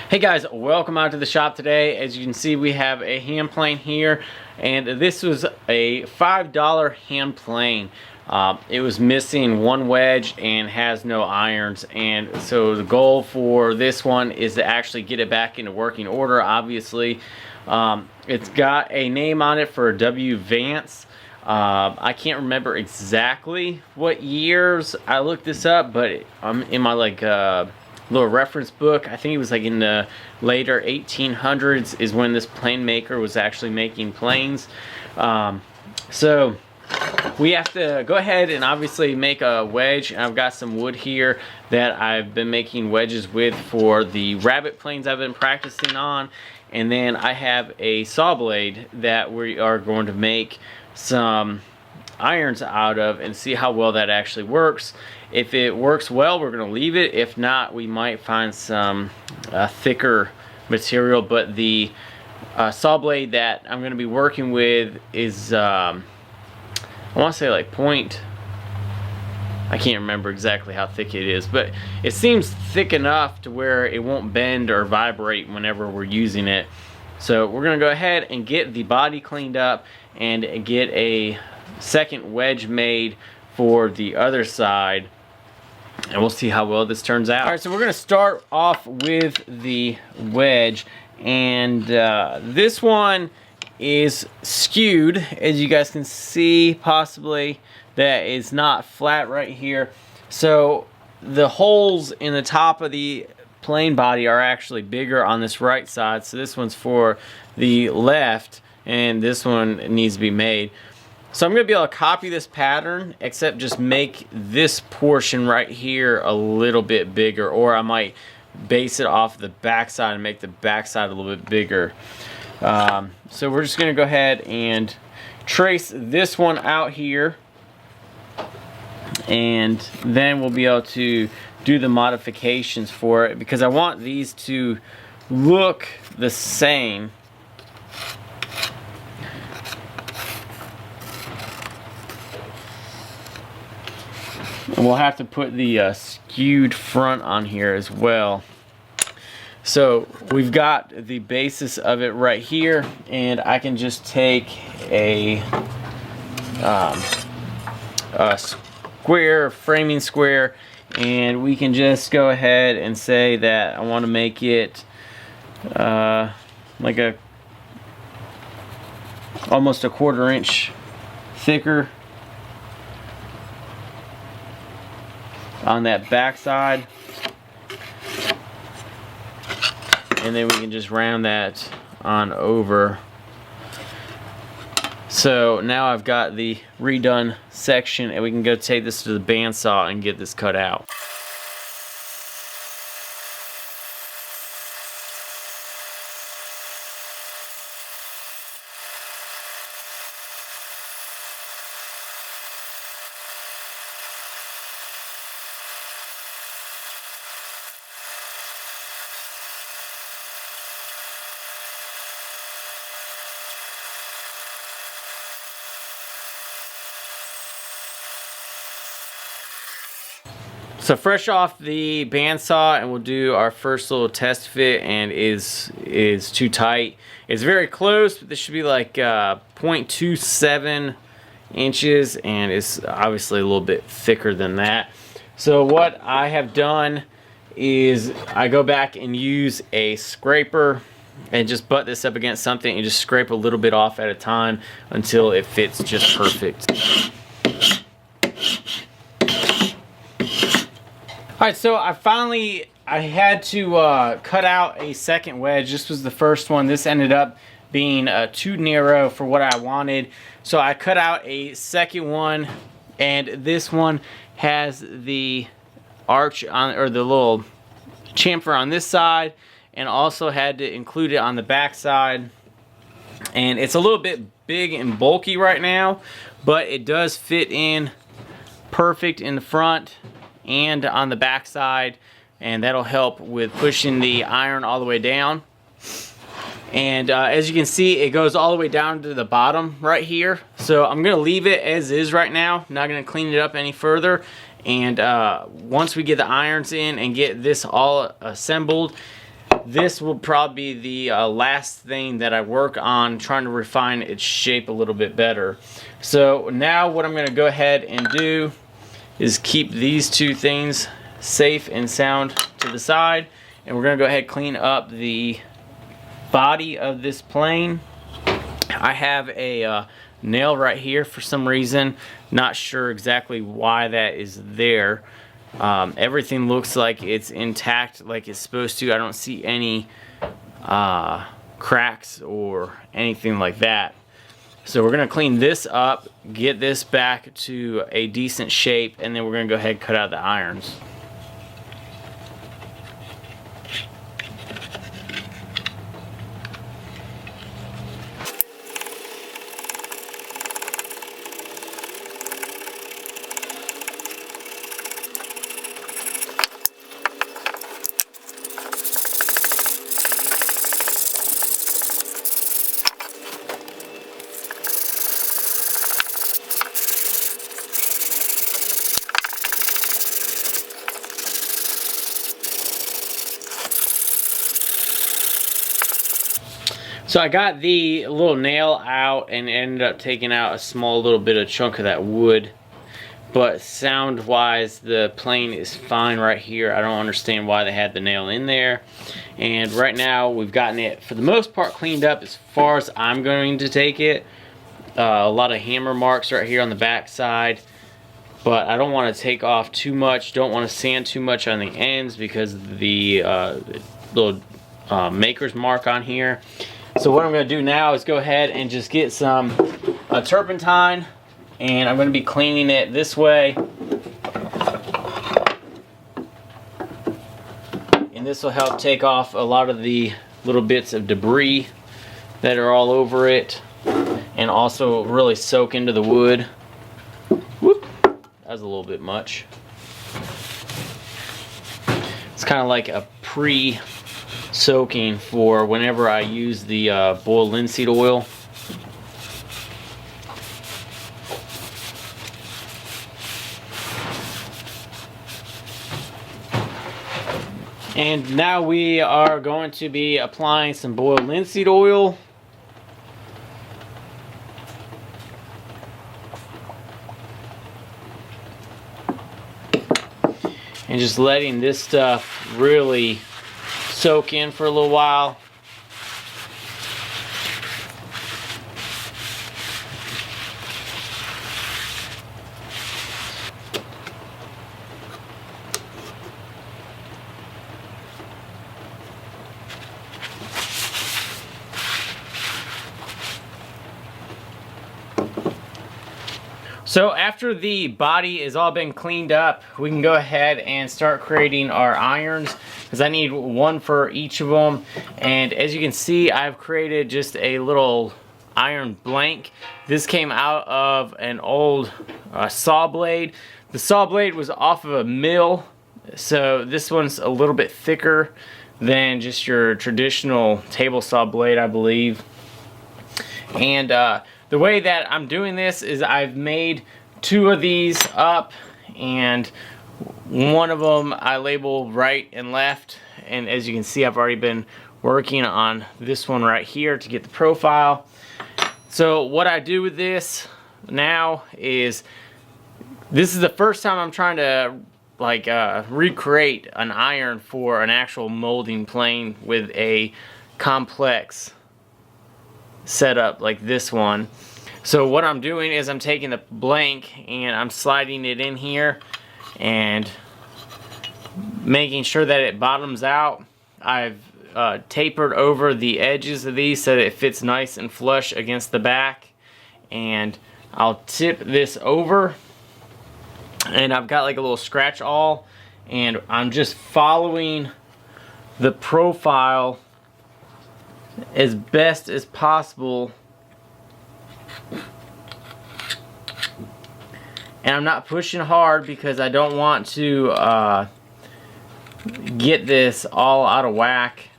Hey guys, welcome out to the shop today. As you can see, we have a hand plane here, and this was a $5 hand plane. It was missing one wedge and has no irons, and so the goal for this one is to actually get it back into working order. Obviously, it's got a name on it for W. Vance. I can't remember exactly what years I looked this up, but I'm in my little reference book. I think it was like in the later 1800s is when this plane maker was actually making planes. So we have to go ahead and obviously make a wedge. I've got some wood here that I've been making wedges with for the rabbit planes I've been practicing on, and then I have a saw blade that we are going to make some irons out of and see how well that actually works. If it works well, we're going to leave it. If not, we might find some thicker material. But the saw blade that I'm going to be working with is I want to say like point, I can't remember exactly how thick it is, but it seems thick enough to where it won't bend or vibrate whenever we're using it. So we're going to go ahead and get the body cleaned up and get a second wedge made for the other side, and we'll see how well this turns out. Alright, so we're going to start off with the wedge, and this one is skewed, as you guys can see possibly. That is not flat right here, so the holes in the top of the plane body are actually bigger on this right side. So this one's for the left, and this one needs to be made. So I'm going to be able to copy this pattern, except just make this portion right here a little bit bigger, or I might base it off the back side and make the back side a little bit bigger. So we're just going to go ahead and trace this one out here, and then we'll be able to do the modifications for it, because I want these to look the same. And we'll have to put the skewed front on here as well. So we've got the basis of it right here, and I can just take a square, framing square, and we can just go ahead and say that I want to make it like almost a 1/4 inch thicker on that back side, and then we can just round that on over. So now I've got the redone section, and we can go take this to the bandsaw and get this cut out. So fresh off the bandsaw, and we'll do our first little test fit, and is too tight. It's very close, but this should be like 0.27 inches, and it's obviously a little bit thicker than that. So what I have done is I go back and use a scraper and just butt this up against something and just scrape a little bit off at a time until it fits just perfect. Alright, so I had to cut out a second wedge. This was the first one. This ended up being too narrow for what I wanted. So I cut out a second one, and this one has the arch on, or the little chamfer on this side, and also had to include it on the back side. And it's a little bit big and bulky right now, but it does fit in perfect in the front and on the back side, and that'll help with pushing the iron all the way down. And as you can see, it goes all the way down to the bottom right here. So I'm gonna leave it as is right now, not gonna clean it up any further. And once we get the irons in and get this all assembled, this will probably be the last thing that I work on, trying to refine its shape a little bit better. So now what I'm going to go ahead and do is keep these two things safe and sound to the side, and we're going to go ahead and clean up the body of this plane. I have a nail right here for some reason, not sure exactly why that is there. Everything looks like it's intact like it's supposed to. I don't see any cracks or anything like that. So we're going to clean this up, get this back to a decent shape, and then we're going to go ahead and cut out the irons. So I got the little nail out and ended up taking out a small little bit of chunk of that wood. But sound wise, the plane is fine right here. I don't understand why they had the nail in there. And right now we've gotten it for the most part cleaned up as far as I'm going to take it. A lot of hammer marks right here on the back side. But I don't want to take off too much. Don't want to sand too much on the ends because of the little maker's mark on here. So what I'm going to do now is go ahead and just get some turpentine, and I'm going to be cleaning it this way. And this will help take off a lot of the little bits of debris that are all over it, and also really soak into the wood. Whoop, that was a little bit much. It's kind of like a soaking for whenever I use the boiled linseed oil. And now we are going to be applying some boiled linseed oil. And just letting this stuff really soak in for a little while. So after the body is all been cleaned up, we can go ahead and start creating our irons, because I need one for each of them. And as you can see, I've created just a little iron blank. This came out of an old saw blade. The saw blade was off of a mill, so this one's a little bit thicker than just your traditional table saw blade, I believe. And the way that I'm doing this is I've made two of these up, and one of them I label right and left. And as you can see, I've already been working on this one right here to get the profile. So what I do with this now is, this is the first time I'm trying to recreate an iron for an actual molding plane with a complex setup like this one. So what I'm doing is I'm taking the blank and I'm sliding it in here and making sure that it bottoms out. I've tapered over the edges of these so that it fits nice and flush against the back, and I'll tip this over, and I've got like a little scratch awl, and I'm just following the profile as best as possible. And I'm not pushing hard because I don't want to get this all out of whack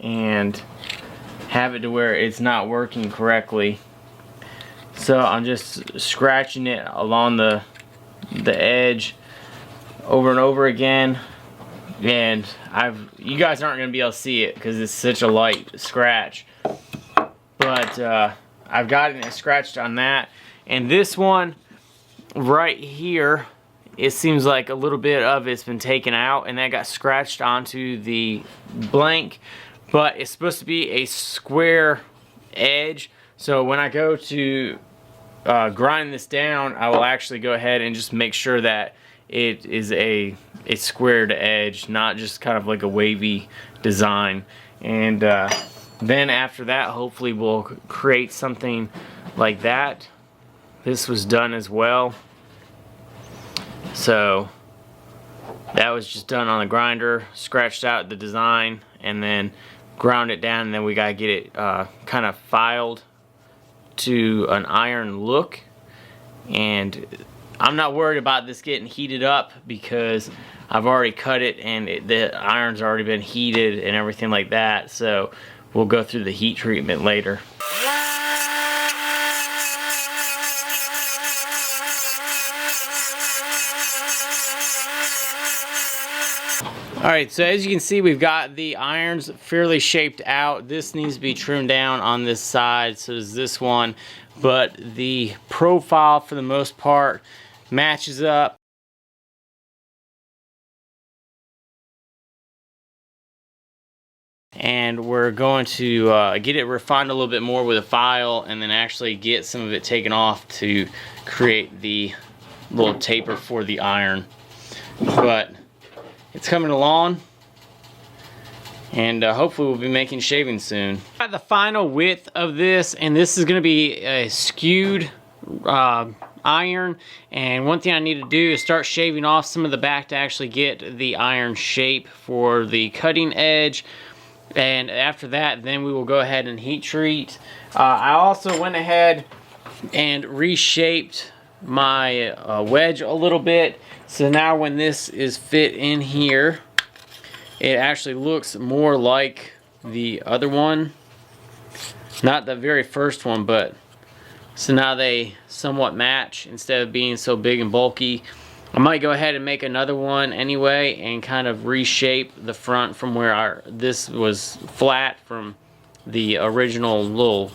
and have it to where it's not working correctly. So I'm just scratching it along the edge over and over again, and you guys aren't going to be able to see it because it's such a light scratch, but I've gotten it scratched on that. And this one right here, it seems like a little bit of it's been taken out, and that got scratched onto the blank, but it's supposed to be a square edge. So when I go to grind this down, I will actually go ahead and just make sure that it is a squared edge, not just kind of like a wavy design. And then after that, hopefully we'll create something like that. This was done as well. So that was just done on the grinder, scratched out the design, and then ground it down, and then we gotta get it kind of filed to an iron look. And I'm not worried about this getting heated up because I've already cut it, and the iron's already been heated and everything like that, so we'll go through the heat treatment later. Alright, so as you can see, we've got the irons fairly shaped out. This needs to be trimmed down on this side, so does this one. But the profile, for the most part, matches up. And we're going to get it refined a little bit more with a file, and then actually get some of it taken off to create the little taper for the iron. But it's coming along, and hopefully we'll be making shavings soon. Got the final width of this, and this is going to be a skewed iron. And one thing I need to do is start shaving off some of the back to actually get the iron shape for the cutting edge. And after that, then we will go ahead and heat treat. I also went ahead and reshaped my wedge a little bit. So now when this is fit in here, it actually looks more like the other one. Not the very first one, but so now they somewhat match instead of being so big and bulky. I might go ahead and make another one anyway and kind of reshape the front from where this was flat from the original little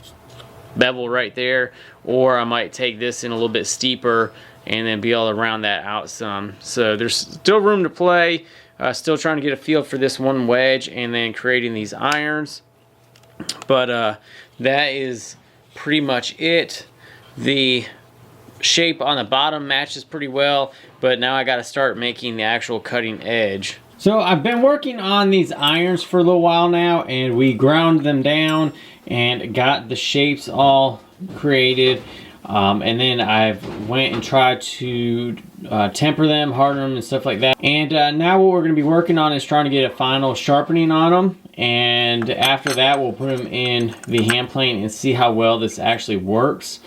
bevel right there, or I might take this in a little bit steeper and then be able to round that out some. So there's still room to play. Still trying to get a feel for this one wedge and then creating these irons. But that is pretty much it. The shape on the bottom matches pretty well, but now I got to start making the actual cutting edge. So I've been working on these irons for a little while now, and we ground them down and got the shapes all created. And then I've went and tried to temper them, harden them, and stuff like that. And now what we're going to be working on is trying to get a final sharpening on them. And after that, we'll put them in the hand plane and see how well this actually works.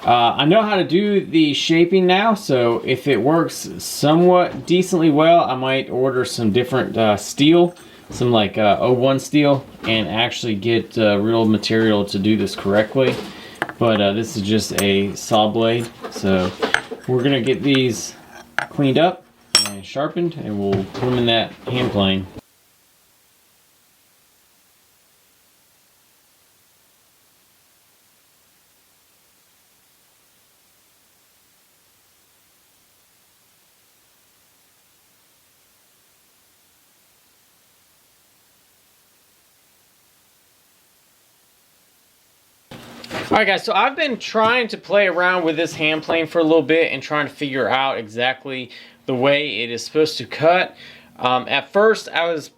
I know how to do the shaping now, so if it works somewhat decently well, I might order some different steel, some like O1 steel, and actually get real material to do this correctly. But this is just a saw blade, so we're gonna get these cleaned up and sharpened, and we'll put them in that hand plane. Alright guys, so I've been trying to play around with this hand plane for a little bit and trying to figure out exactly the way it is supposed to cut. At first I was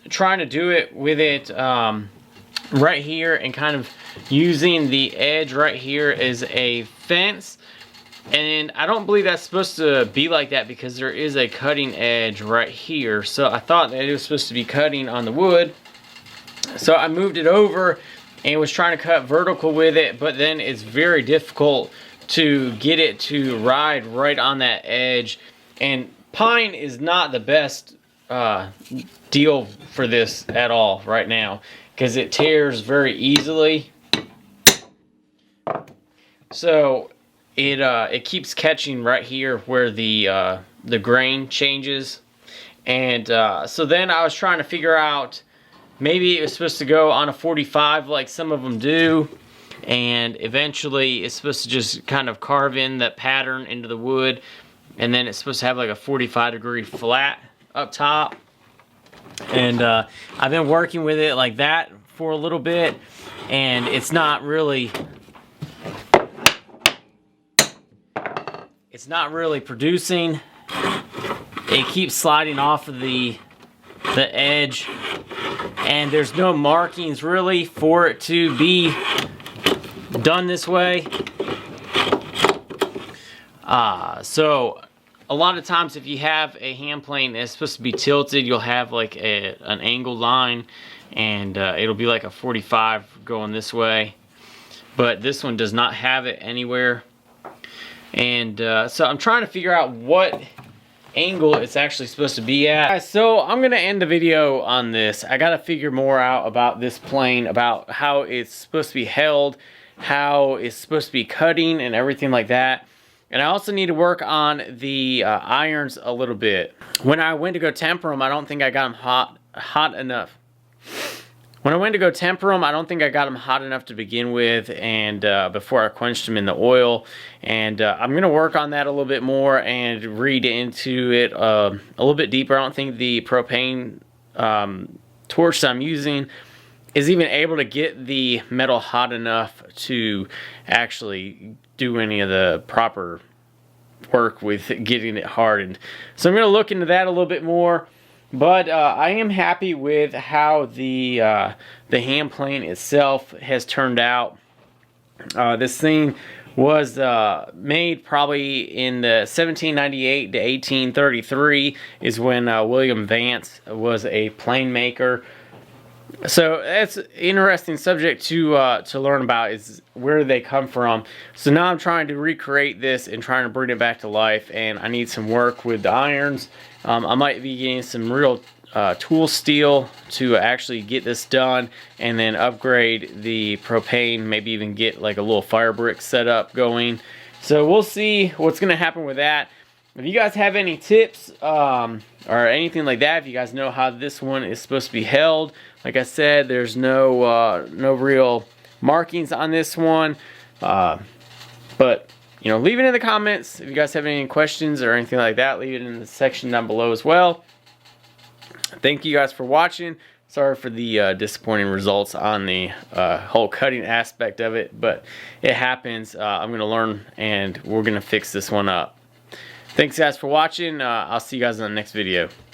trying to do it with it right here and kind of using the edge right here as a fence. And I don't believe that's supposed to be like that because there is a cutting edge right here. So I thought that it was supposed to be cutting on the wood. So I moved it over and was trying to cut vertical with it, but then it's very difficult to get it to ride right on that edge. And pine is not the best deal for this at all right now because it tears very easily. So it keeps catching right here where the grain changes. And so then I was trying to figure out, maybe it was supposed to go on a 45 like some of them do, and eventually it's supposed to just kind of carve in that pattern into the wood, and then it's supposed to have like a 45-degree flat up top. And I've been working with it like that for a little bit, and it's not really producing. It keeps sliding off of the edge, and there's no markings really for it to be done this way. So a lot of times if you have a hand plane that's supposed to be tilted, you'll have like an angled line, and it'll be like a 45 going this way, but this one does not have it anywhere. And so I'm trying to figure out what angle it's actually supposed to be at. So I'm gonna end the video on this. I gotta figure more out about this plane, about how it's supposed to be held, how it's supposed to be cutting and everything like that. And I also need to work on the irons a little bit. When I went to go temper them, I don't think I got them hot enough. When I went to go temper them, I don't think I got them hot enough to begin with, and before I quenched them in the oil. And I'm gonna work on that a little bit more and read into it a little bit deeper. I don't think the propane torch that I'm using is even able to get the metal hot enough to actually do any of the proper work with getting it hardened. So I'm gonna look into that a little bit more. But I am happy with how the hand plane itself has turned out. This thing was made probably in the 1798 to 1833 is when William Vance was a plane maker. So that's an interesting subject to learn about, is where they come from. So now I'm trying to recreate this and trying to bring it back to life, and I need some work with the irons. I might be getting some real tool steel to actually get this done, and then upgrade the propane, maybe even get like a little fire brick setup going. So we'll see what's going to happen with that. If you guys have any tips or anything like that, if you guys know how this one is supposed to be held, like I said, there's no real markings on this one, but you know, leave it in the comments. If you guys have any questions or anything like that, leave it in the section down below as well. Thank you guys for watching. Sorry for the disappointing results on the whole cutting aspect of it, but it happens. I'm going to learn, and we're going to fix this one up. Thanks guys for watching. I'll see you guys in the next video.